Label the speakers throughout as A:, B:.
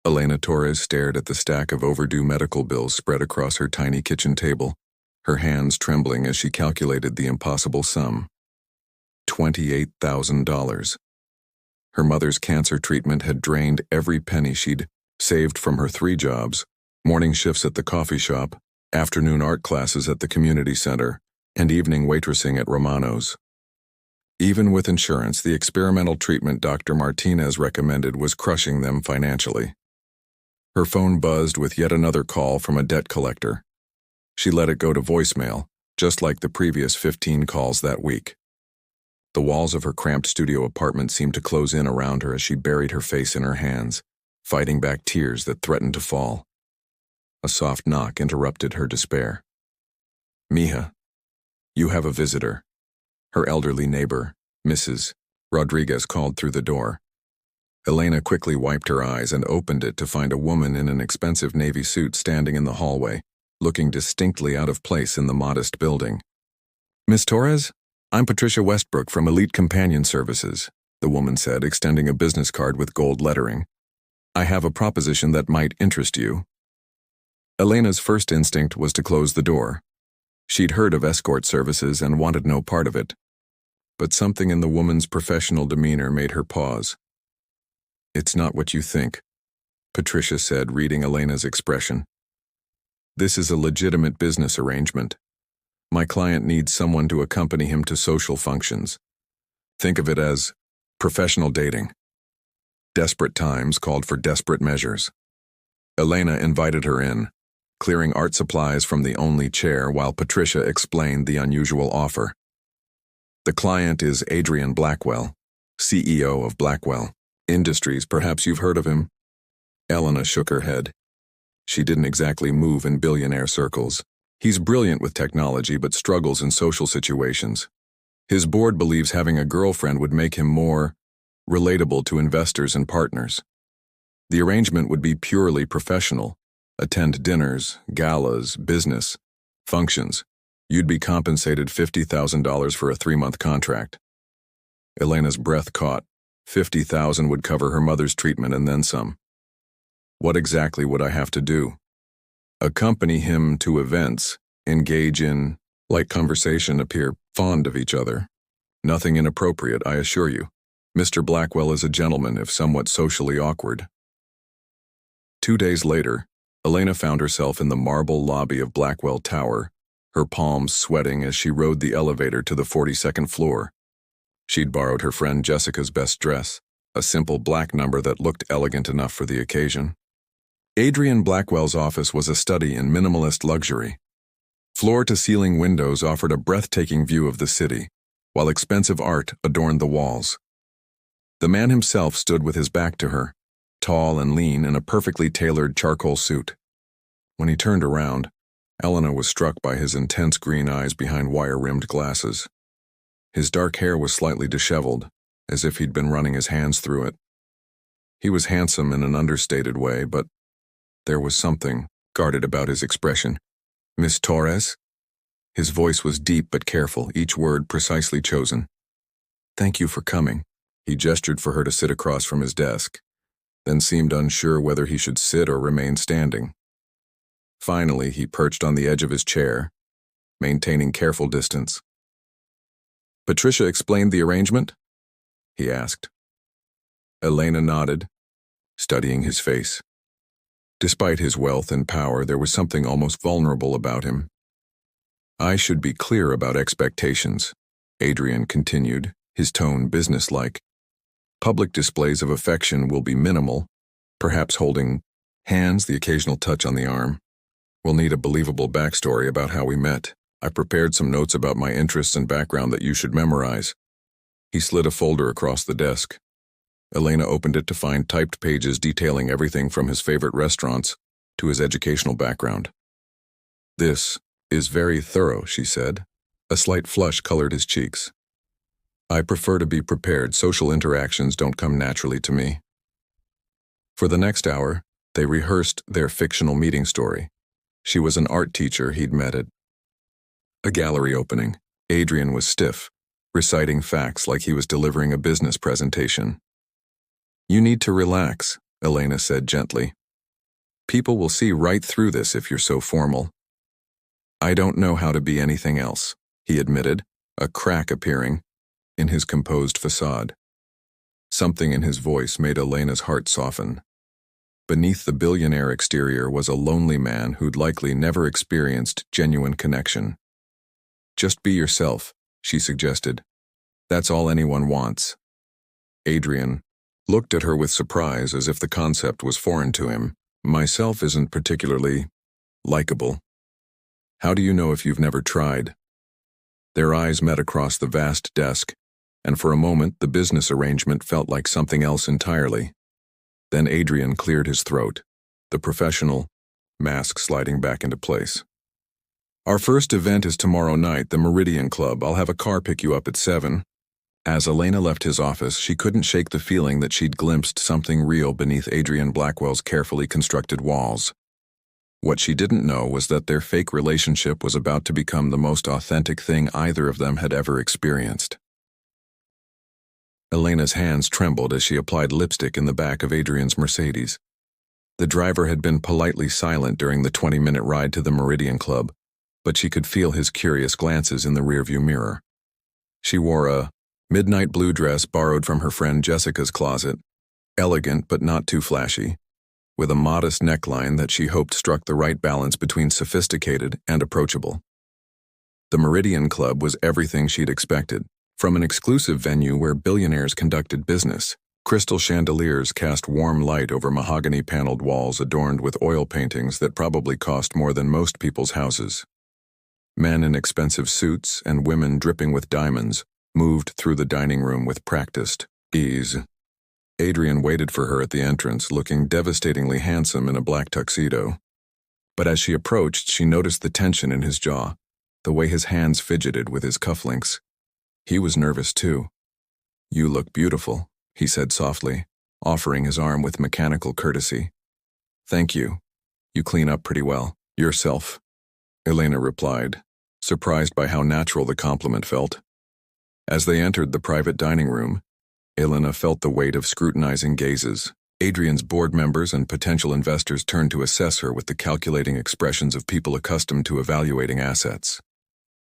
A: Elena Torres stared at the stack of overdue medical bills spread across her tiny kitchen table, her hands trembling as she calculated the impossible sum. $28,000. Her mother's cancer treatment had drained every penny she'd saved from her 3 jobs, morning shifts at the coffee shop, afternoon art classes at the community center, and evening waitressing at Romano's. Even with insurance, the experimental treatment Dr. Martinez recommended was crushing them financially. Her phone buzzed with yet another call from a debt collector. She let it go to voicemail, just like the previous 15 calls that week. The walls of her cramped studio apartment seemed to close in around her as she buried her face in her hands, fighting back tears that threatened to fall. A soft knock interrupted her despair. "Mija, you have a visitor." Her elderly neighbor, Mrs. Rodriguez, called through the door. Elena quickly wiped her eyes and opened it to find a woman in an expensive navy suit standing in the hallway, looking distinctly out of place in the modest building. "Miss Torres? I'm Patricia Westbrook from Elite Companion Services," the woman said, extending a business card with gold lettering. "I have a proposition that might interest you." Elena's first instinct was to close the door. She'd heard of escort services and wanted no part of it. But something in the woman's professional demeanor made her pause. "It's not what you think," Patricia said, reading Elena's expression. "This is a legitimate business arrangement. My client needs someone to accompany him to social functions. Think of it as professional dating. Desperate times called for desperate measures." Elena invited her in, clearing art supplies from the only chair while Patricia explained the unusual offer. "The client is Adrian Blackwell, CEO of Blackwell Industries. Perhaps you've heard of him?" Elena shook her head. She didn't exactly move in billionaire circles. He's brilliant with technology but struggles in social situations. His board believes having a girlfriend would make him more relatable to investors and partners. The arrangement would be purely professional. Attend dinners, galas, business functions. You'd be compensated $50,000 for a 3-month contract. Elena's breath caught. $50,000 would cover her mother's treatment and then some. What exactly would I have to do? Accompany him to events, engage in light conversation, appear fond of each other. Nothing inappropriate, I assure you. Mr. Blackwell is a gentleman, if somewhat socially awkward. 2 days later, Elena found herself in the marble lobby of Blackwell Tower, her palms sweating as she rode the elevator to the 42nd floor. She'd borrowed her friend Jessica's best dress, a simple black number that looked elegant enough for the occasion. Adrian Blackwell's office was a study in minimalist luxury. Floor-to-ceiling windows offered a breathtaking view of the city, while expensive art adorned the walls. The man himself stood with his back to her, tall and lean in a perfectly tailored charcoal suit. When he turned around, Elena was struck by his intense green eyes behind wire-rimmed glasses. His dark hair was slightly disheveled, as if he'd been running his hands through it. He was handsome in an understated way, but there was something guarded about his expression. "Miss Torres?" His voice was deep but careful, each word precisely chosen. "Thank you for coming." He gestured for her to sit across from his desk, then seemed unsure whether he should sit or remain standing. Finally, he perched on the edge of his chair, maintaining careful distance. "Patricia explained the arrangement?" he asked. Elena nodded, studying his face. Despite his wealth and power, there was something almost vulnerable about him. "I should be clear about expectations," Adrian continued, his tone businesslike. "Public displays of affection will be minimal, perhaps holding hands, the occasional touch on the arm. We'll need a believable backstory about how we met. I prepared some notes about my interests and background that you should memorize." He slid a folder across the desk. Elena opened it to find typed pages detailing everything from his favorite restaurants to his educational background. "This is very thorough," she said. A slight flush colored his cheeks. "I prefer to be prepared. Social interactions don't come naturally to me." For the next hour, they rehearsed their fictional meeting story. She was an art teacher he'd met at a gallery opening. Adrian was stiff, reciting facts like he was delivering a business presentation. "You need to relax," Elena said gently. People will see right through this if you're so formal. I don't know how to be anything else, he admitted, a crack appearing in his composed facade. Something in his voice made Elena's heart soften. Beneath the billionaire exterior was a lonely man who'd likely never experienced genuine connection. Just be yourself, she suggested. That's all anyone wants. Adrian looked at her with surprise as if the concept was foreign to him. Myself isn't particularly likable. How do you know if you've never tried? Their eyes met across the vast desk, and for a moment the business arrangement felt like something else entirely. Then Adrian cleared his throat, the professional mask sliding back into place. Our first event is tomorrow night, the Meridian Club. I'll have a car pick you up at 7. As Elena left his office, she couldn't shake the feeling that she'd glimpsed something real beneath Adrian Blackwell's carefully constructed walls. What she didn't know was that their fake relationship was about to become the most authentic thing either of them had ever experienced. Elena's hands trembled as she applied lipstick in the back of Adrian's Mercedes. The driver had been politely silent during the 20-minute ride to the Meridian Club, but she could feel his curious glances in the rearview mirror. She wore a midnight blue dress borrowed from her friend Jessica's closet, elegant but not too flashy, with a modest neckline that she hoped struck the right balance between sophisticated and approachable. The Meridian Club was everything she'd expected. From an exclusive venue where billionaires conducted business, crystal chandeliers cast warm light over mahogany-paneled walls adorned with oil paintings that probably cost more than most people's houses. Men in expensive suits and women dripping with diamonds moved through the dining room with practiced ease. Adrian waited for her at the entrance, looking devastatingly handsome in a black tuxedo. But as she approached, she noticed the tension in his jaw, the way his hands fidgeted with his cufflinks. He was nervous too. You look beautiful, he said softly, offering his arm with mechanical courtesy. Thank you. You clean up pretty well. Yourself, Elena replied, surprised by how natural the compliment felt. As they entered the private dining room, Elena felt the weight of scrutinizing gazes. Adrian's board members and potential investors turned to assess her with the calculating expressions of people accustomed to evaluating assets.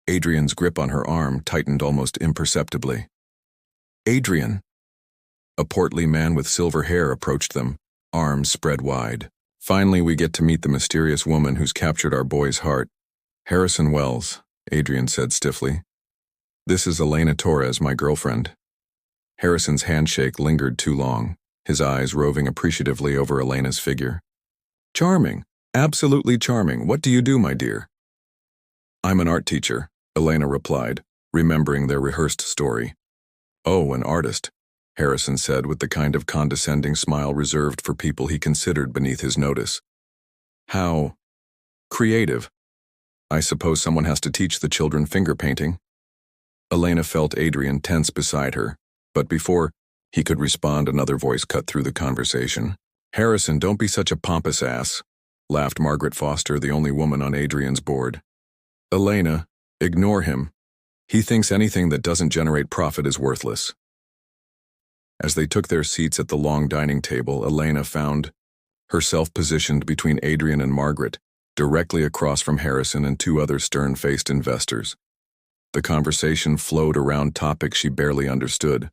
A: Adrian's grip on her arm tightened almost imperceptibly. Adrian! A portly man with silver hair approached them, arms spread wide. Finally, we get to meet the mysterious woman who's captured our boy's heart. Harrison Wells, Adrian said stiffly. This is Elena Torres, my girlfriend. Harrison's handshake lingered too long, his eyes roving appreciatively over Elena's figure. Charming, absolutely charming. What do you do, my dear? I'm an art teacher, Elena replied, remembering their rehearsed story. Oh, an artist, Harrison said with the kind of condescending smile reserved for people he considered beneath his notice. How creative. I suppose someone has to teach the children finger painting. Elena felt Adrian tense beside her, but before he could respond, another voice cut through the conversation. Harrison, don't be such a pompous ass, laughed Margaret Foster, the only woman on Adrian's board. Elena, ignore him. He thinks anything that doesn't generate profit is worthless. As they took their seats at the long dining table, Elena found herself positioned between Adrian and Margaret, directly across from Harrison and two other stern-faced investors. The conversation flowed around topics she barely understood: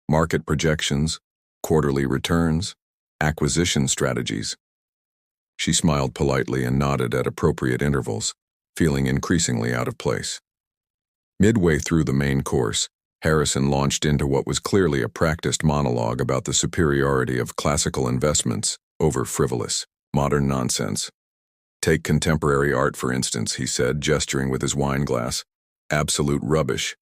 A: market projections, quarterly returns, acquisition strategies. She smiled politely and nodded at appropriate intervals, feeling increasingly out of place. Midway through the main course, Harrison launched into what was clearly a practiced monologue about the superiority of classical investments over frivolous, modern nonsense. Take contemporary art, for instance, he said, gesturing with his wine glass. Absolute rubbish.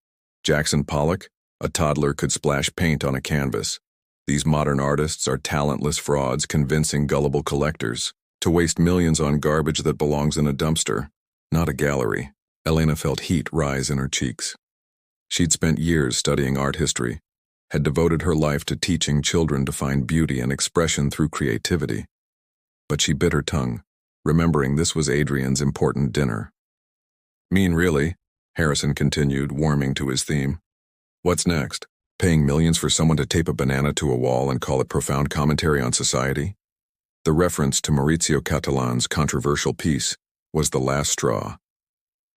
A: Jackson Pollock, a toddler could splash paint on a canvas. These modern artists are talentless frauds convincing gullible collectors to waste millions on garbage that belongs in a dumpster, not a gallery. Elena felt heat rise in her cheeks. She'd spent years studying art history, had devoted her life to teaching children to find beauty and expression through creativity. But she bit her tongue, remembering this was Adrian's important dinner. Mean really, Harrison continued, warming to his theme. What's next? Paying millions for someone to tape a banana to a wall and call it profound commentary on society? The reference to Maurizio Catalan's controversial piece was the last straw.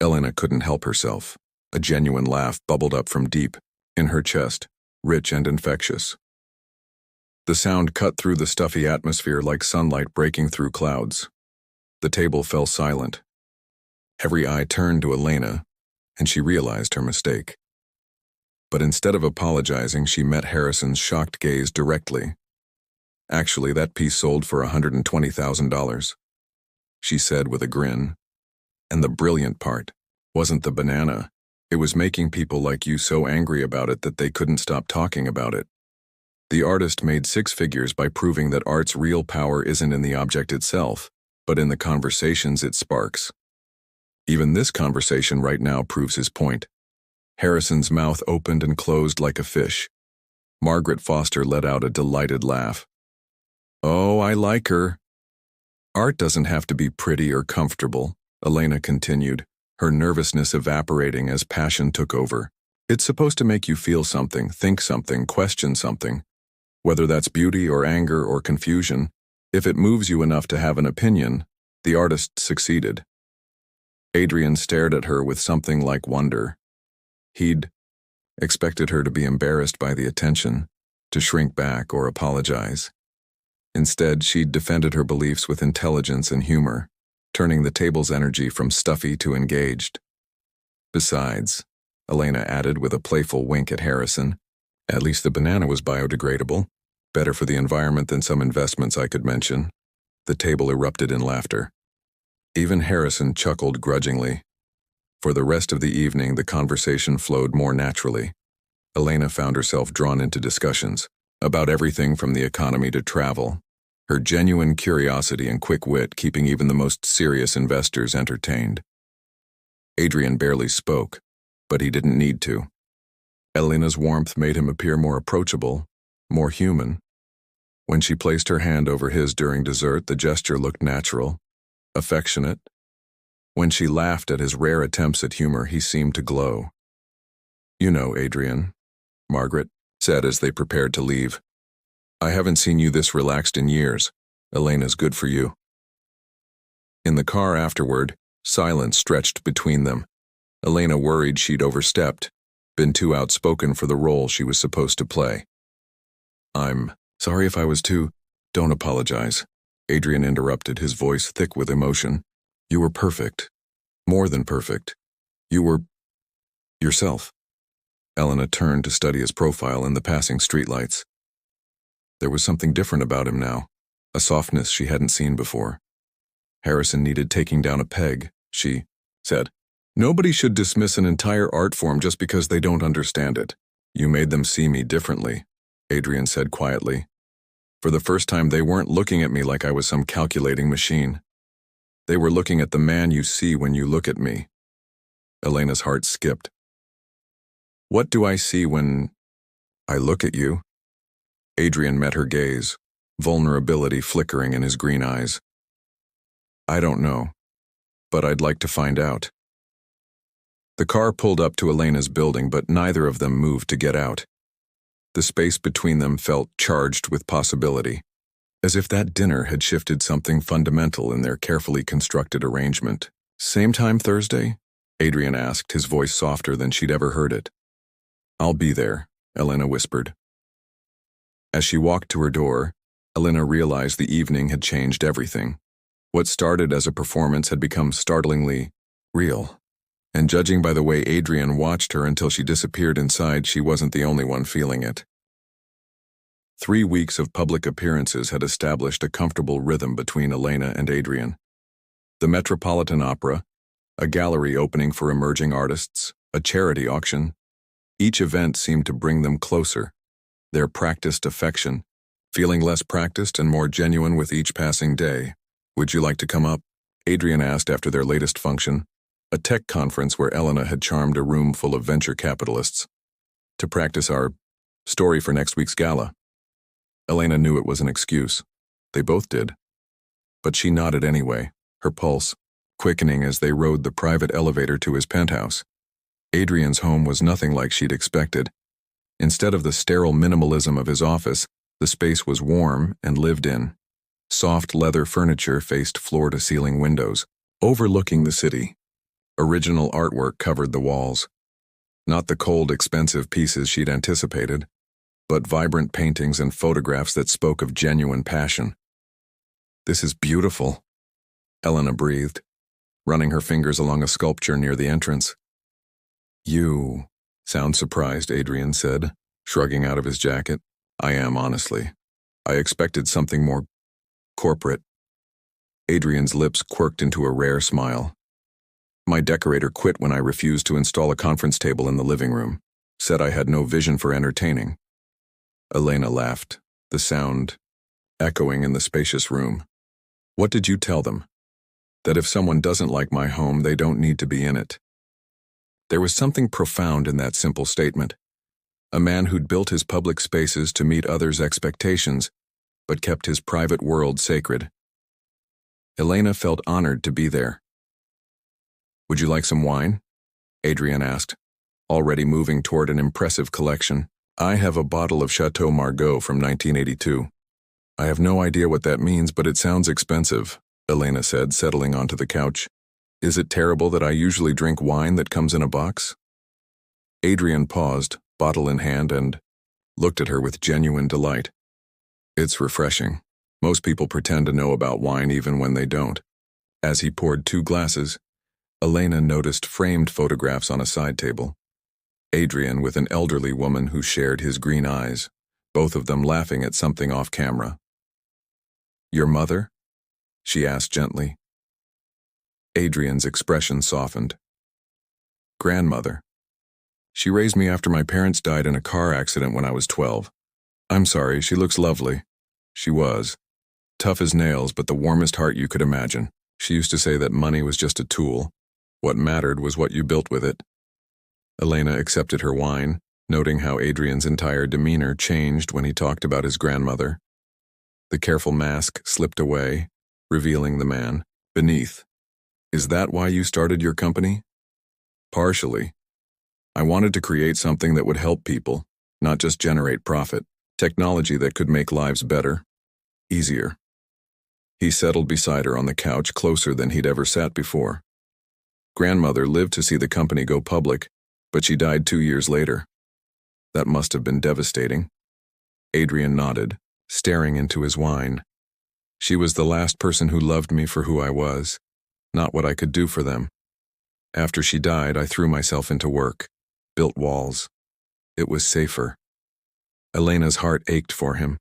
A: Elena couldn't help herself. A genuine laugh bubbled up from deep in her chest, rich and infectious. The sound cut through the stuffy atmosphere like sunlight breaking through clouds. The table fell silent. Every eye turned to Elena, and she realized her mistake. But instead of apologizing, she met Harrison's shocked gaze directly. "Actually, that piece sold for $120,000, she said with a grin. "And the brilliant part wasn't the banana. It was making people like you so angry about it that they couldn't stop talking about it. The artist made 6 figures by proving that art's real power isn't in the object itself, but in the conversations it sparks. Even this conversation right now proves his point." Harrison's mouth opened and closed like a fish. Margaret Foster let out a delighted laugh. "Oh, I like her." "Art doesn't have to be pretty or comfortable," Elena continued, her nervousness evaporating as passion took over. "It's supposed to make you feel something, think something, question something. Whether that's beauty or anger or confusion, if it moves you enough to have an opinion, the artist succeeded." Adrian stared at her with something like wonder. He'd expected her to be embarrassed by the attention, to shrink back or apologize. Instead, she'd defended her beliefs with intelligence and humor, turning the table's energy from stuffy to engaged. "Besides," Elena added with a playful wink at Harrison, "at least the banana was biodegradable. Better for the environment than some investments I could mention." The table erupted in laughter. Even Harrison chuckled grudgingly. For the rest of the evening, the conversation flowed more naturally. Elena found herself drawn into discussions about everything from the economy to travel, her genuine curiosity and quick wit keeping even the most serious investors entertained. Adrian barely spoke, but he didn't need to. Elena's warmth made him appear more approachable, more human. When she placed her hand over his during dessert, the gesture looked natural, affectionate. When she laughed at his rare attempts at humor, he seemed to glow. "You know, Adrian," Margaret said as they prepared to leave, "I haven't seen you this relaxed in years. Elena's good for you." In the car afterward, silence stretched between them. Elena worried she'd overstepped, been too outspoken for the role she was supposed to play. "I'm sorry if I was too—" "Don't apologize," Adrian interrupted, his voice thick with emotion. "You were perfect. More than perfect. You were yourself." Elena turned to study his profile in the passing streetlights. There was something different about him now, a softness she hadn't seen before. Harrison needed taking down a peg, she said. "Nobody should dismiss an entire art form just because they don't understand it." "You made them see me differently," Adrian said quietly. "For the first time, they weren't looking at me like I was some calculating machine. They were looking at the man you see when you look at me." Elena's heart skipped. "What do I see when I look at you?" Adrian met her gaze, vulnerability flickering in his green eyes. "I don't know, but I'd like to find out." The car pulled up to Elena's building, but neither of them moved to get out. The space between them felt charged with possibility, as if that dinner had shifted something fundamental in their carefully constructed arrangement. "Same time Thursday?" Adrian asked, his voice softer than she'd ever heard it. "I'll be there," Elena whispered. As she walked to her door, Elena realized the evening had changed everything. What started as a performance had become startlingly real. And judging by the way Adrian watched her until she disappeared inside, she wasn't the only one feeling it. 3 weeks of public appearances had established a comfortable rhythm between Elena and Adrian. The Metropolitan Opera, a gallery opening for emerging artists, a charity auction. Each event seemed to bring them closer, their practiced affection, feeling less practiced and more genuine with each passing day. "Would you like to come up?" Adrian asked after their latest function, a tech conference where Elena had charmed a room full of venture capitalists, "to practice our story for next week's gala." Elena knew it was an excuse. They both did. But she nodded anyway, her pulse quickening as they rode the private elevator to his penthouse. Adrian's home was nothing like she'd expected. Instead of the sterile minimalism of his office, the space was warm and lived in. Soft leather furniture faced floor-to-ceiling windows, overlooking the city. Original artwork covered the walls. Not the cold, expensive pieces she'd anticipated, but vibrant paintings and photographs that spoke of genuine passion. "This is beautiful," Elena breathed, running her fingers along a sculpture near the entrance. "You sound surprised," Adrian said, shrugging out of his jacket. "I am, honestly. I expected something more corporate." Adrian's lips quirked into a rare smile. "My decorator quit when I refused to install a conference table in the living room. Said I had no vision for entertaining." Elena laughed, the sound echoing in the spacious room. "What did you tell them? That if someone doesn't like my home, they don't need to be in it." There was something profound in that simple statement. A man who'd built his public spaces to meet others' expectations, but kept his private world sacred. Elena felt honored to be there. "Would you like some wine?" Adrian asked, already moving toward an impressive collection. "I have a bottle of Chateau Margaux from 1982. "I have no idea what that means, but it sounds expensive," Elena said, settling onto the couch. "Is it terrible that I usually drink wine that comes in a box?" Adrian paused, bottle in hand, and looked at her with genuine delight. "It's refreshing. Most people pretend to know about wine even when they don't." As he poured 2 glasses, Elena noticed framed photographs on a side table. Adrian with an elderly woman who shared his green eyes, both of them laughing at something off camera. "Your mother?" she asked gently. Adrian's expression softened. "Grandmother. She raised me after my parents died in a car accident when I was 12. I'm sorry, she looks lovely." She was. Tough as nails, but the warmest heart you could imagine. She used to say that money was just a tool. What mattered was what you built with it. Elena accepted her wine, noting how Adrian's entire demeanor changed when he talked about his grandmother. The careful mask slipped away, revealing the man beneath. "Is that why you started your company?" "Partially. I wanted to create something that would help people, not just generate profit. Technology that could make lives better, easier." He settled beside her on the couch, closer than he'd ever sat before. "Grandmother lived to see the company go public, but she died 2 years later. That must have been devastating." Adrian nodded, staring into his wine. "She was the last person who loved me for who I was, not what I could do for them. After she died, I threw myself into work, built walls. It was safer." Elena's heart ached for him.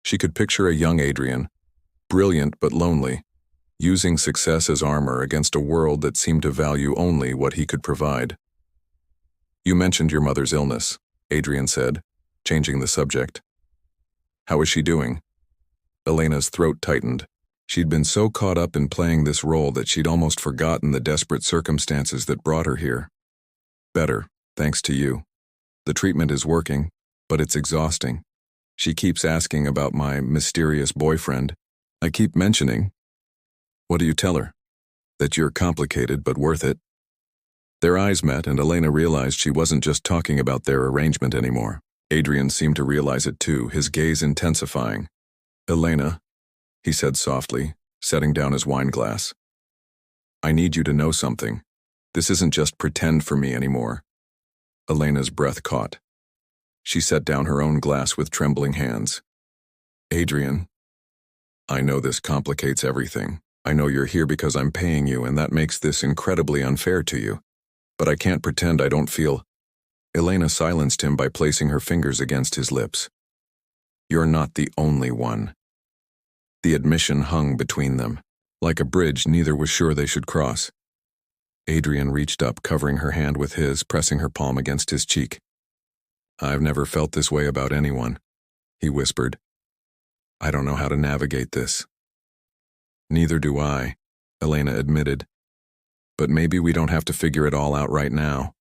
A: She could picture a young Adrian, brilliant but lonely, using success as armor against a world that seemed to value only what he could provide. "You mentioned your mother's illness," Adrian said, changing the subject. "How is she doing?" Elena's throat tightened. She'd been so caught up in playing this role that she'd almost forgotten the desperate circumstances that brought her here. "Better, thanks to you. The treatment is working, but it's exhausting. She keeps asking about my mysterious boyfriend. I keep mentioning." "What do you tell her?" "That you're complicated but worth it." Their eyes met, and Elena realized she wasn't just talking about their arrangement anymore. Adrian seemed to realize it too, his gaze intensifying. "Elena," he said softly, setting down his wine glass. "I need you to know something. This isn't just pretend for me anymore." Elena's breath caught. She set down her own glass with trembling hands. "Adrian, I know this complicates everything. I know you're here because I'm paying you, and that makes this incredibly unfair to you. But I can't pretend I don't feel." Elena silenced him by placing her fingers against his lips. "You're not the only one." The admission hung between them. Like a bridge neither was sure they should cross. Adrian reached up, covering her hand with his, pressing her palm against his cheek. "I've never felt this way about anyone," he whispered. "I don't know how to navigate this." "Neither do I," Elena admitted. "But maybe we don't have to figure it all out right now."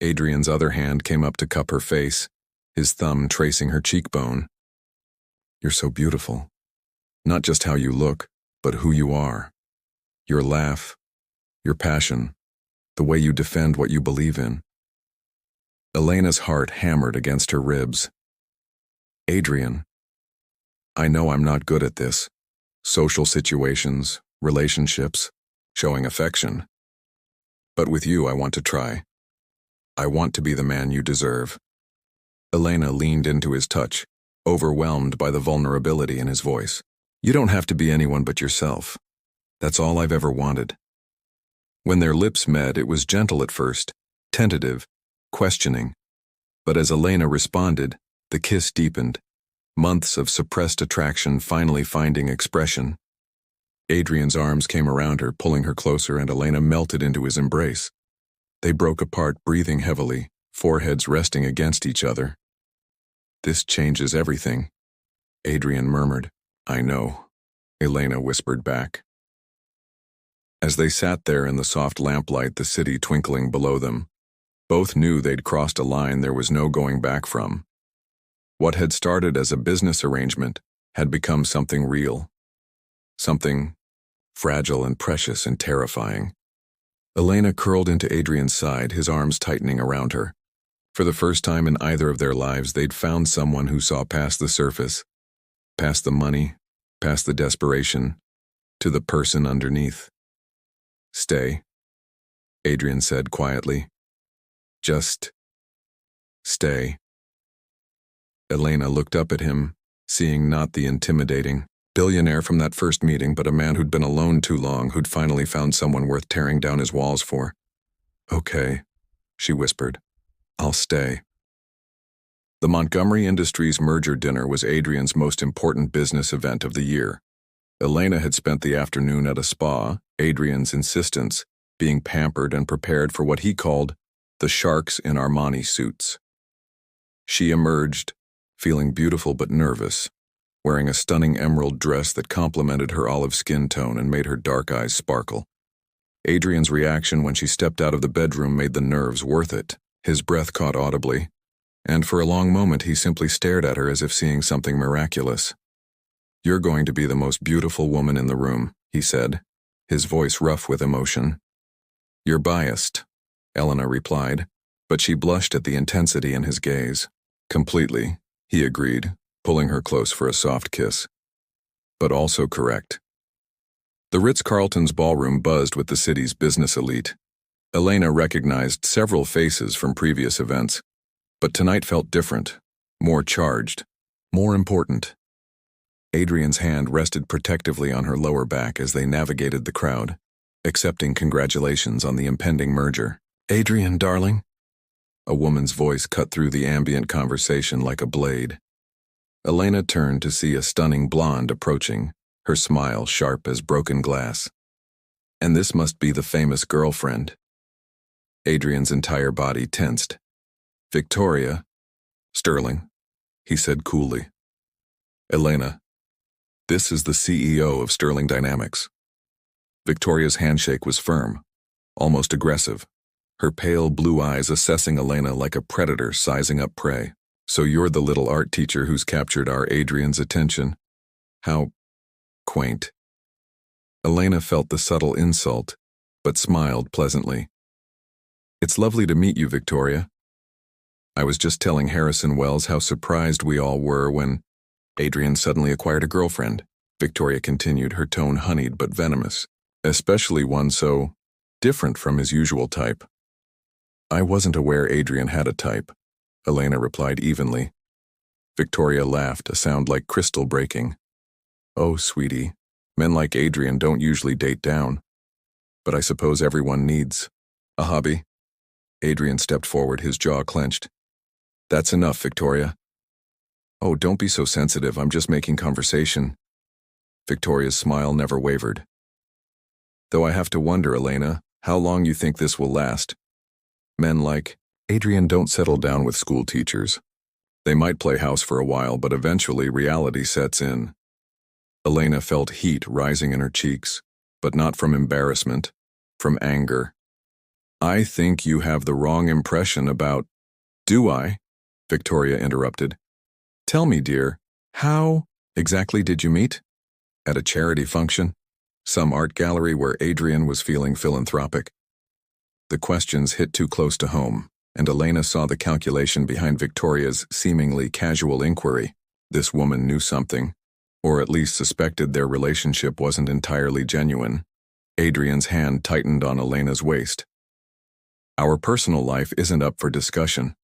A: Adrian's other hand came up to cup her face, his thumb tracing her cheekbone. "You're so beautiful. Not just how you look, but who you are. Your laugh, your passion, the way you defend what you believe in." Elena's heart hammered against her ribs. Adrian, I know I'm not good at this. Social situations, relationships, showing affection. But with you, I want to try. I want to be the man you deserve. Elena leaned into his touch, overwhelmed by the vulnerability in his voice. You don't have to be anyone but yourself. That's all I've ever wanted. When their lips met, it was gentle at first, tentative, questioning. But as Elena responded, the kiss deepened, months of suppressed attraction finally finding expression. Adrian's arms came around her, pulling her closer, and Elena melted into his embrace. They broke apart, breathing heavily, foreheads resting against each other. This changes everything, Adrian murmured. I know, Elena whispered back. As they sat there in the soft lamplight, the city twinkling below them, both knew they'd crossed a line there was no going back from. What had started as a business arrangement had become something real. Something fragile and precious and terrifying. Elena curled into Adrian's side, his arms tightening around her. For the first time in either of their lives, they'd found someone who saw past the surface, past the money, past the desperation, to the person underneath. Stay, Adrian said quietly. Just stay. Elena looked up at him, seeing not the intimidating billionaire from that first meeting, but a man who'd been alone too long, who'd finally found someone worth tearing down his walls for. Okay, she whispered. I'll stay. The Montgomery Industries merger dinner was Adrian's most important business event of the year. Elena had spent the afternoon at a spa, Adrian's insistence, being pampered and prepared for what he called the sharks in Armani suits. She emerged, feeling beautiful but nervous, wearing a stunning emerald dress that complemented her olive skin tone and made her dark eyes sparkle. Adrian's reaction when she stepped out of the bedroom made the nerves worth it. His breath caught audibly, and for a long moment he simply stared at her as if seeing something miraculous. You're going to be the most beautiful woman in the room, he said, his voice rough with emotion. You're biased, Elena replied, but she blushed at the intensity in his gaze. Completely, he agreed, pulling her close for a soft kiss. But also correct. The Ritz-Carlton's ballroom buzzed with the city's business elite. Elena recognized several faces from previous events, but tonight felt different, more charged, more important. Adrian's hand rested protectively on her lower back as they navigated the crowd, accepting congratulations on the impending merger. Adrian, darling? A woman's voice cut through the ambient conversation like a blade. Elena turned to see a stunning blonde approaching, her smile sharp as broken glass. And this must be the famous girlfriend. Adrian's entire body tensed. Victoria, Sterling, he said coolly. Elena, this is the CEO of Sterling Dynamics. Victoria's handshake was firm, almost aggressive, her pale blue eyes assessing Elena like a predator sizing up prey. So you're the little art teacher who's captured our Adrian's attention. How quaint. Elena felt the subtle insult, but smiled pleasantly. It's lovely to meet you, Victoria. I was just telling Harrison Wells how surprised we all were when Adrian suddenly acquired a girlfriend, Victoria continued, her tone honeyed but venomous, especially one so different from his usual type. I wasn't aware Adrian had a type, Elena replied evenly. Victoria laughed, a sound like crystal breaking. Oh, sweetie, men like Adrian don't usually date down. But I suppose everyone needs a hobby. Adrian stepped forward, his jaw clenched. That's enough, Victoria. Oh, don't be so sensitive, I'm just making conversation. Victoria's smile never wavered. Though I have to wonder, Elena, how long you think this will last. Men like Adrian don't settle down with school teachers. They might play house for a while, but eventually reality sets in. Elena felt heat rising in her cheeks, but not from embarrassment, from anger. I think you have the wrong impression about... Do I? Victoria interrupted. Tell me, dear, how exactly did you meet? At a charity function? Some art gallery where Adrian was feeling philanthropic? The questions hit too close to home, and Elena saw the calculation behind Victoria's seemingly casual inquiry. This woman knew something, or at least suspected their relationship wasn't entirely genuine. Adrian's hand tightened on Elena's waist. Our personal life isn't up for discussion.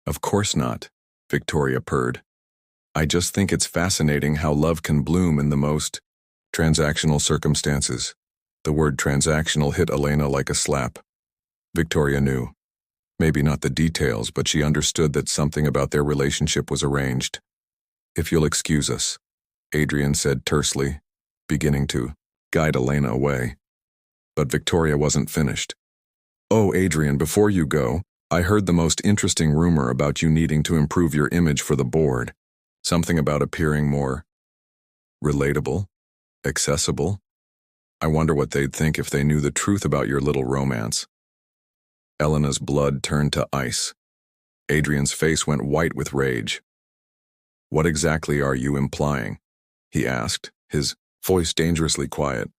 A: Of course not, Victoria purred. I just think it's fascinating how love can bloom in the most transactional circumstances. The word transactional hit Elena like a slap. Victoria knew. Maybe not the details, but she understood that something about their relationship was arranged. If you'll excuse us, Adrian said tersely, beginning to guide Elena away. But Victoria wasn't finished. Oh, Adrian, before you go, I heard the most interesting rumor about you needing to improve your image for the board. Something about appearing more relatable, accessible. I wonder what they'd think if they knew the truth about your little romance. Elena's blood turned to ice. Adrian's face went white with rage. What exactly are you implying? He asked, his voice dangerously quiet.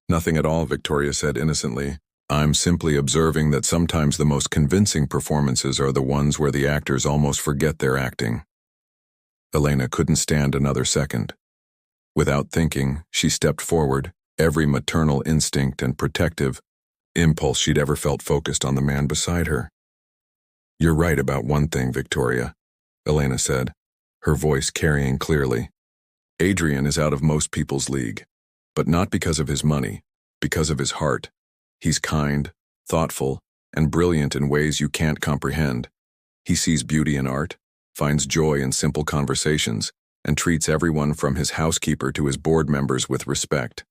A: Nothing at all, Victoria said innocently. I'm simply observing that sometimes the most convincing performances are the ones where the actors almost forget they're acting. Elena couldn't stand another second. Without thinking, she stepped forward, every maternal instinct and protective impulse she'd ever felt focused on the man beside her. You're right about one thing, Victoria, Elena said, her voice carrying clearly. Adrian is out of most people's league, but not because of his money, because of his heart. He's kind, thoughtful, and brilliant in ways you can't comprehend. He sees beauty in art, finds joy in simple conversations, and treats everyone from his housekeeper to his board members with respect.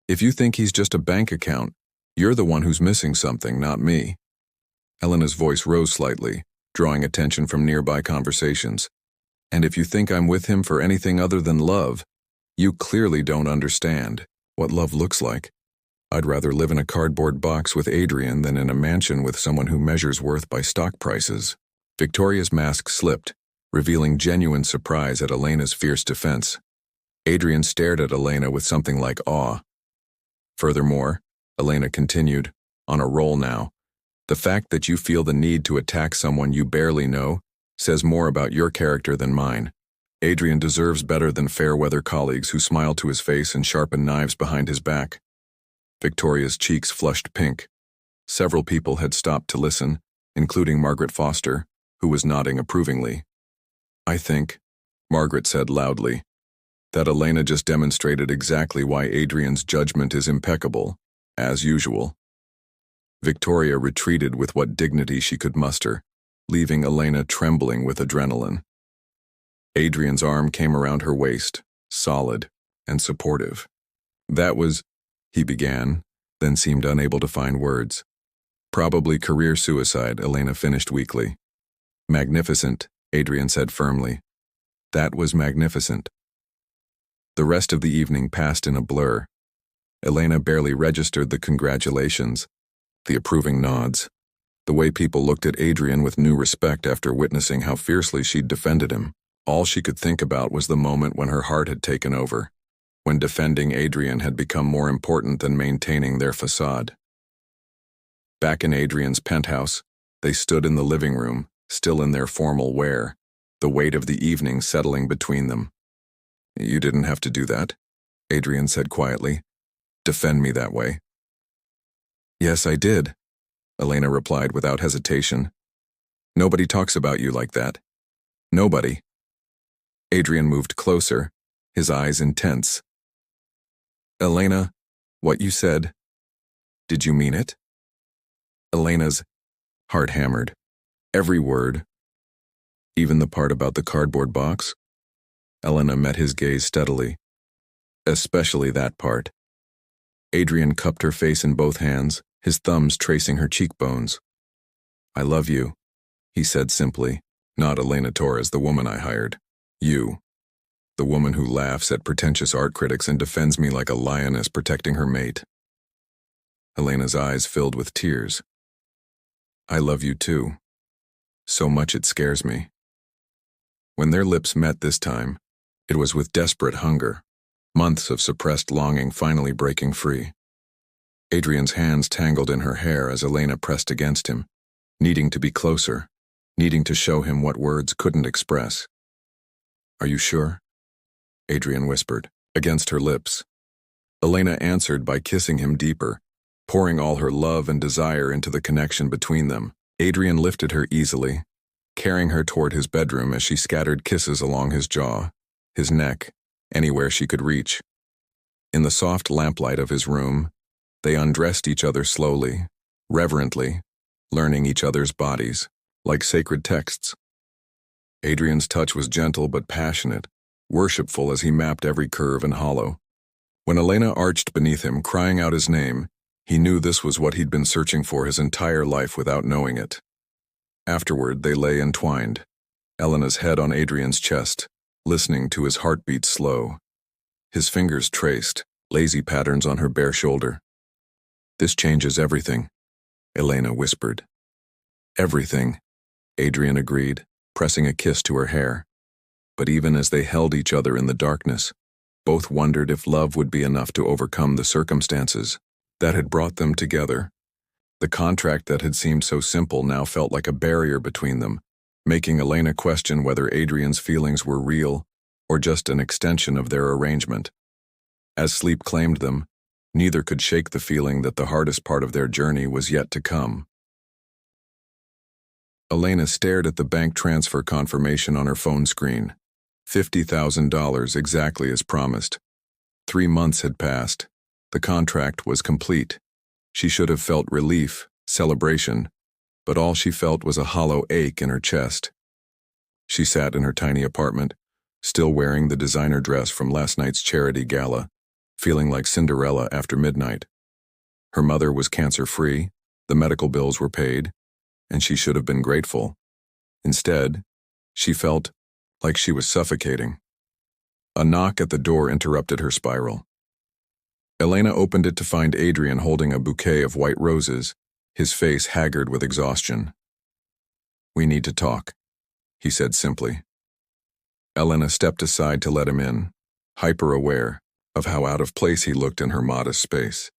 A: If you think he's just a bank account, you're the one who's missing something, not me. Elena's voice rose slightly, drawing attention from nearby conversations. And if you think I'm with him for anything other than love, you clearly don't understand what love looks like. I'd rather live in a cardboard box with Adrian than in a mansion with someone who measures worth by stock prices. Victoria's mask slipped, revealing genuine surprise at Elena's fierce defense. Adrian stared at Elena with something like awe. Furthermore, Elena continued, on a roll now, the fact that you feel the need to attack someone you barely know says more about your character than mine. Adrian deserves better than fair-weather colleagues who smile to his face and sharpen knives behind his back. Victoria's cheeks flushed pink. Several people had stopped to listen, including Margaret Foster, who was nodding approvingly. I think, Margaret said loudly, that Elena just demonstrated exactly why Adrian's judgment is impeccable, as usual. Victoria retreated with what dignity she could muster, leaving Elena trembling with adrenaline. Adrian's arm came around her waist, solid and supportive. That was, he began, then seemed unable to find words. Probably career suicide, Elena finished weakly. Magnificent, Adrian said firmly. That was magnificent. The rest of the evening passed in a blur. Elena barely registered the congratulations, the approving nods, the way people looked at Adrian with new respect after witnessing how fiercely she'd defended him. All she could think about was the moment when her heart had taken over, when defending Adrian had become more important than maintaining their facade. Back in Adrian's penthouse, they stood in the living room, still in their formal wear, the weight of the evening settling between them. You didn't have to do that, Adrian said quietly. Defend me that way. Yes, I did, Elena replied without hesitation. Nobody talks about you like that. Nobody. Adrian moved closer, his eyes intense. Elena, what you said, did you mean it? Elena's heart hammered. Every word. Even the part about the cardboard box? Elena met his gaze steadily. Especially that part. Adrian cupped her face in both hands, his thumbs tracing her cheekbones. I love you, he said simply, not Elena Torres, the woman I hired. You. The woman who laughs at pretentious art critics and defends me like a lioness protecting her mate. Elena's eyes filled with tears. I love you too. So much it scares me. When their lips met this time, it was with desperate hunger, months of suppressed longing finally breaking free. Adrian's hands tangled in her hair as Elena pressed against him, needing to be closer, needing to show him what words couldn't express. "Are you sure?" Adrian whispered, against her lips. Elena answered by kissing him deeper, pouring all her love and desire into the connection between them. Adrian lifted her easily, carrying her toward his bedroom as she scattered kisses along his jaw, his neck, anywhere she could reach. In the soft lamplight of his room, they undressed each other slowly, reverently, learning each other's bodies, like sacred texts. Adrian's touch was gentle but passionate, worshipful as he mapped every curve and hollow. When Elena arched beneath him, crying out his name, he knew this was what he'd been searching for his entire life without knowing it. Afterward, they lay entwined, Elena's head on Adrian's chest, listening to his heartbeat slow. His fingers traced lazy patterns on her bare shoulder. "This changes everything," Elena whispered. "Everything," Adrian agreed, pressing a kiss to her hair. But even as they held each other in the darkness, both wondered if love would be enough to overcome the circumstances that had brought them together. The contract that had seemed so simple now felt like a barrier between them, making Elena question whether Adrian's feelings were real or just an extension of their arrangement. As sleep claimed them, neither could shake the feeling that the hardest part of their journey was yet to come. Elena stared at the bank transfer confirmation on her phone screen. $50,000 exactly as promised. 3 months had passed. The contract was complete. She should have felt relief, celebration, but all she felt was a hollow ache in her chest. She sat in her tiny apartment, still wearing the designer dress from last night's charity gala, feeling like Cinderella after midnight. Her mother was cancer-free, the medical bills were paid, and she should have been grateful. Instead, she felt like she was suffocating. A knock at the door interrupted her spiral. Elena opened it to find Adrian holding a bouquet of white roses, his face haggard with exhaustion. "We need to talk," he said simply. Elena stepped aside to let him in, hyper-aware of how out of place he looked in her modest space.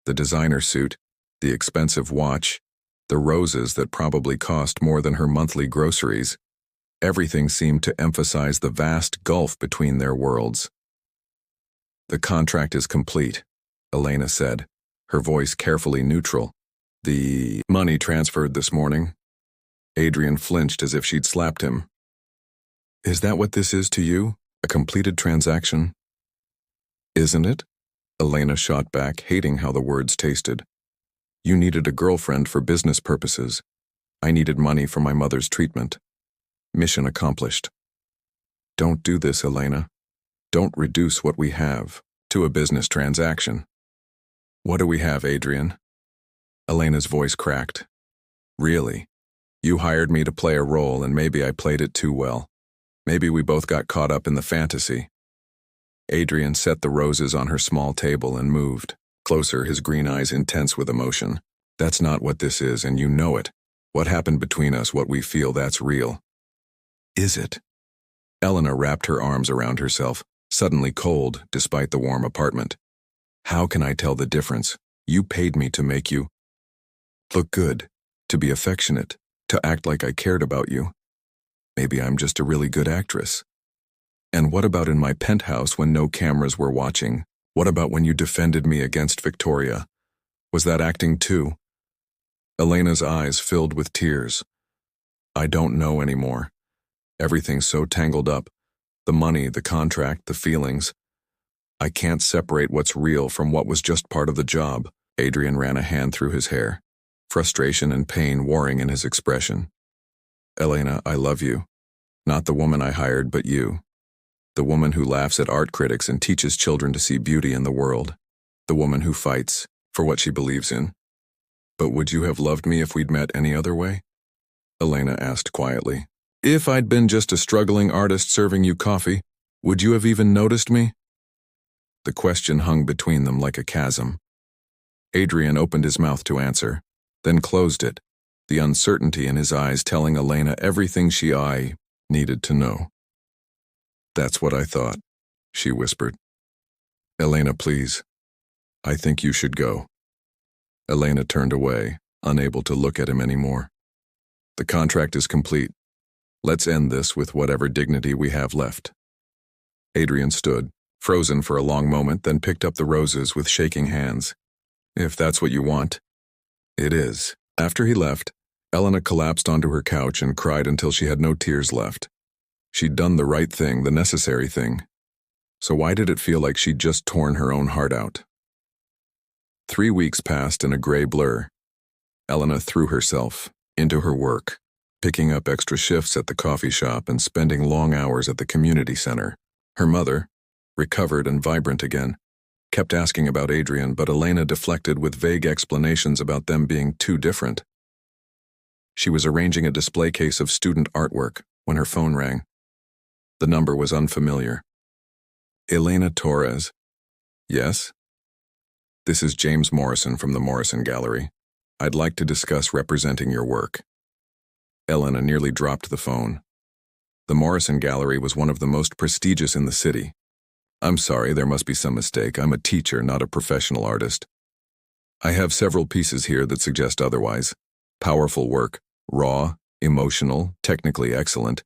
A: The designer suit, the expensive watch, the roses that probably cost more than her monthly groceries, everything seemed to emphasize the vast gulf between their worlds. "The contract is complete," Elena said, her voice carefully neutral. "The money transferred this morning." Adrian flinched as if she'd slapped him. "Is that what this is to you? A completed transaction?" "Isn't it?" Elena shot back, hating how the words tasted. "You needed a girlfriend for business purposes. I needed money for my mother's treatment. Mission accomplished." "Don't do this, Elena. Don't reduce what we have to a business transaction." "What do we have, Adrian?" Elena's voice cracked. "Really? You hired me to play a role and maybe I played it too well. Maybe we both got caught up in the fantasy." Adrian set the roses on her small table and moved closer, his green eyes intense with emotion. "That's not what this is, and you know it. What happened between us, what we feel, that's real." "Is it?" Elena wrapped her arms around herself, suddenly cold despite the warm apartment. "How can I tell the difference? You paid me to make you look good, to be affectionate, to act like I cared about you. Maybe I'm just a really good actress. And what about in my penthouse when no cameras were watching? What about when you defended me against Victoria? Was that acting too?" Elena's eyes filled with tears. "I don't know anymore. Everything's so tangled up. The money, the contract, the feelings. I can't separate what's real from what was just part of the job." Adrian ran a hand through his hair, frustration and pain warring in his expression. "Elena, I love you. Not the woman I hired, but you. The woman who laughs at art critics and teaches children to see beauty in the world. The woman who fights for what she believes in. But would you have loved me if we'd met any other way?" Elena asked quietly. "If I'd been just a struggling artist serving you coffee, would you have even noticed me?" The question hung between them like a chasm. Adrian opened his mouth to answer, then closed it, the uncertainty in his eyes telling Elena everything I needed to know. "That's what I thought," she whispered. "Elena, please. I think you should go." Elena turned away, unable to look at him anymore. The contract is complete. Let's end this with whatever dignity we have left. Adrian stood, frozen for a long moment, then picked up the roses with shaking hands. If that's what you want. It is. After he left, Elena collapsed onto her couch and cried until she had no tears left. She'd done the right thing, the necessary thing. So why did it feel like she'd just torn her own heart out? 3 weeks passed in a gray blur. Elena threw herself into her work, picking up extra shifts at the coffee shop and spending long hours at the community center. Her mother, recovered and vibrant again, kept asking about Adrian, but Elena deflected with vague explanations about them being too different. She was arranging a display case of student artwork when her phone rang. The number was unfamiliar. Elena Torres. Yes? This is James Morrison from the Morrison Gallery. I'd like to discuss representing your work. Elena nearly dropped the phone. The Morrison Gallery was one of the most prestigious in the city. I'm sorry, there must be some mistake. I'm a teacher, not a professional artist. I have several pieces here that suggest otherwise. Powerful work, raw, emotional, technically excellent.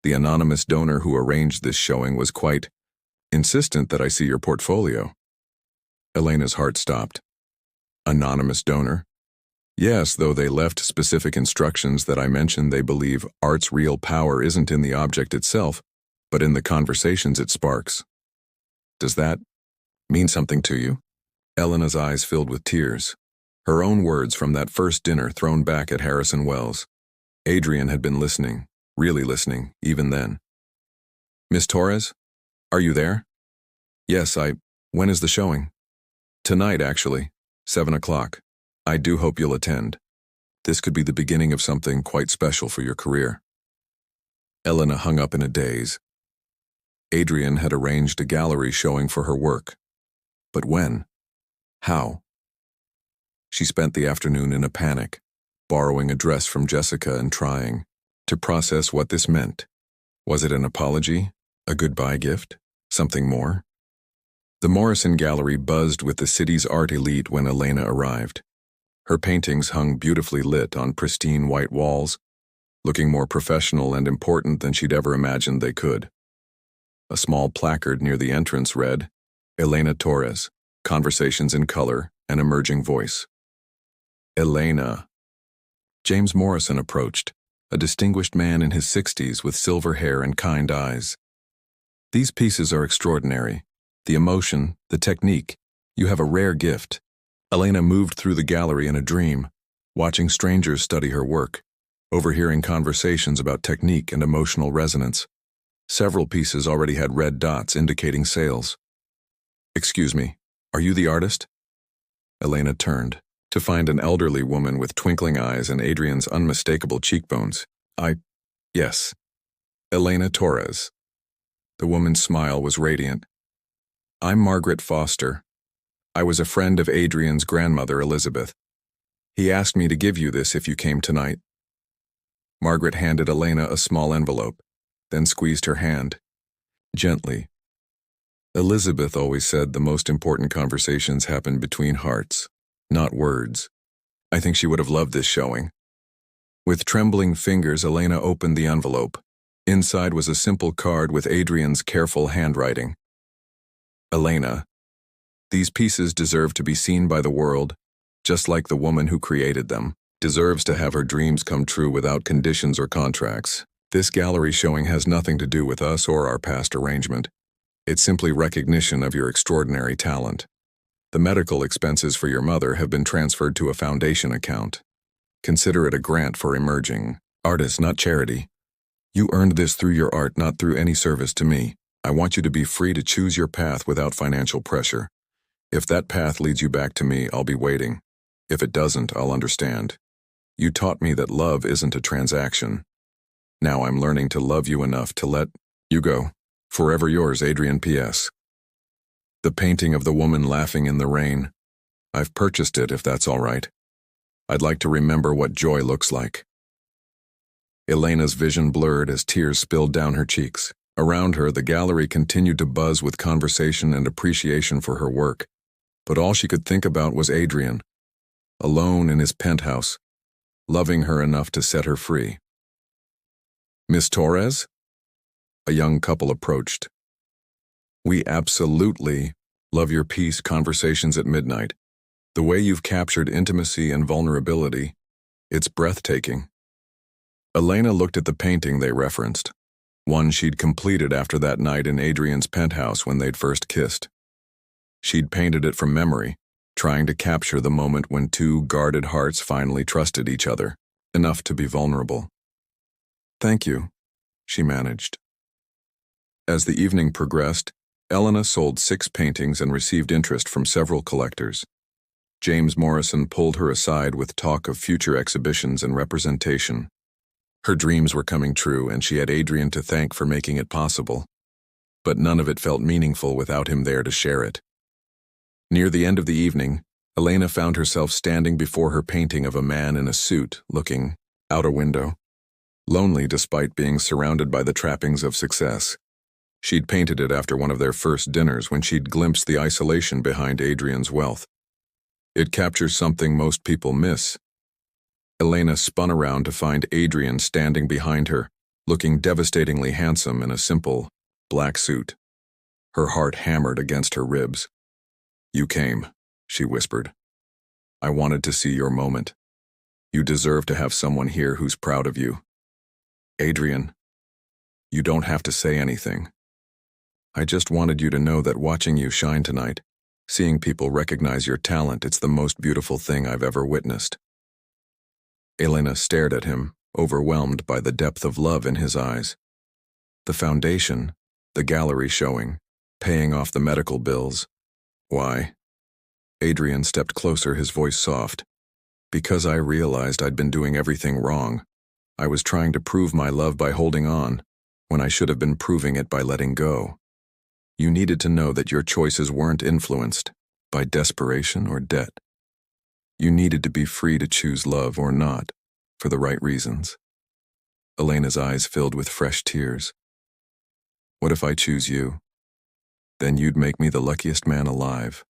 A: The anonymous donor who arranged this showing was quite insistent that I see your portfolio. Elena's heart stopped. Anonymous donor? Yes, though they left specific instructions that I mentioned. They believe art's real power isn't in the object itself, but in the conversations it sparks. Does that mean something to you? Elena's eyes filled with tears. Her own words from that first dinner thrown back at Harrison Wells. Adrian had been listening, really listening, even then. Miss Torres? Are you there? Yes, when is the showing? Tonight, actually, 7 o'clock. I do hope you'll attend. This could be the beginning of something quite special for your career. Elena hung up in a daze. Adrian had arranged a gallery showing for her work. But when? How? She spent the afternoon in a panic, borrowing a dress from Jessica and trying to process what this meant. Was it an apology? A goodbye gift? Something more? The Morrison Gallery buzzed with the city's art elite when Elena arrived. Her paintings hung beautifully lit on pristine white walls, looking more professional and important than she'd ever imagined they could. A small placard near the entrance read, Elena Torres, Conversations in Color, an Emerging Voice. Elena. James Morrison approached, a distinguished man in his 60s with silver hair and kind eyes. These pieces are extraordinary. The emotion, the technique. You have a rare gift. Elena moved through the gallery in a dream, watching strangers study her work, overhearing conversations about technique and emotional resonance. Several pieces already had red dots indicating sales. Excuse me, are you the artist? Elena turned, to find an elderly woman with twinkling eyes and Adrian's unmistakable cheekbones. Yes. Elena Torres. The woman's smile was radiant. I'm Margaret Foster. I was a friend of Adrian's grandmother, Elizabeth. He asked me to give you this if you came tonight. Margaret handed Elena a small envelope, then squeezed her hand. Gently. Elizabeth always said the most important conversations happen between hearts, not words. I think she would have loved this showing. With trembling fingers, Elena opened the envelope. Inside was a simple card with Adrian's careful handwriting. Elena, these pieces deserve to be seen by the world, just like the woman who created them deserves to have her dreams come true without conditions or contracts. This gallery showing has nothing to do with us or our past arrangement. It's simply recognition of your extraordinary talent. The medical expenses for your mother have been transferred to a foundation account. Consider it a grant for emerging artists, not charity. You earned this through your art, not through any service to me. I want you to be free to choose your path without financial pressure. If that path leads you back to me, I'll be waiting. If it doesn't, I'll understand. You taught me that love isn't a transaction. Now I'm learning to love you enough to let you go. Forever yours, Adrian P.S. The painting of the woman laughing in the rain. I've purchased it, if that's all right. I'd like to remember what joy looks like. Elena's vision blurred as tears spilled down her cheeks. Around her, the gallery continued to buzz with conversation and appreciation for her work. But all she could think about was Adrian, alone in his penthouse, loving her enough to set her free. "Miss Torres?" A young couple approached. "We absolutely love your piece, Conversations at Midnight. The way you've captured intimacy and vulnerability, it's breathtaking." Elena looked at the painting they referenced, one she'd completed after that night in Adrian's penthouse when they'd first kissed. She'd painted it from memory, trying to capture the moment when two guarded hearts finally trusted each other, enough to be vulnerable. "Thank you," she managed. As the evening progressed, Elena sold 6 paintings and received interest from several collectors. James Morrison pulled her aside with talk of future exhibitions and representation. Her dreams were coming true, and she had Adrian to thank for making it possible. But none of it felt meaningful without him there to share it. Near the end of the evening, Elena found herself standing before her painting of a man in a suit, looking out a window, lonely despite being surrounded by the trappings of success. She'd painted it after one of their first dinners when she'd glimpsed the isolation behind Adrian's wealth. It captures something most people miss. Elena spun around to find Adrian standing behind her, looking devastatingly handsome in a simple, black suit. Her heart hammered against her ribs. "You came," she whispered. "I wanted to see your moment. You deserve to have someone here who's proud of you. Adrian, you don't have to say anything. I just wanted you to know that watching you shine tonight, seeing people recognize your talent, it's the most beautiful thing I've ever witnessed." Elena stared at him, overwhelmed by the depth of love in his eyes. The foundation, the gallery showing, paying off the medical bills. Why? Adrian stepped closer, his voice soft. "Because I realized I'd been doing everything wrong. I was trying to prove my love by holding on, when I should have been proving it by letting go. You needed to know that your choices weren't influenced by desperation or debt. You needed to be free to choose love or not, for the right reasons." Elena's eyes filled with fresh tears. "What if I choose you? Then you'd make me the luckiest man alive."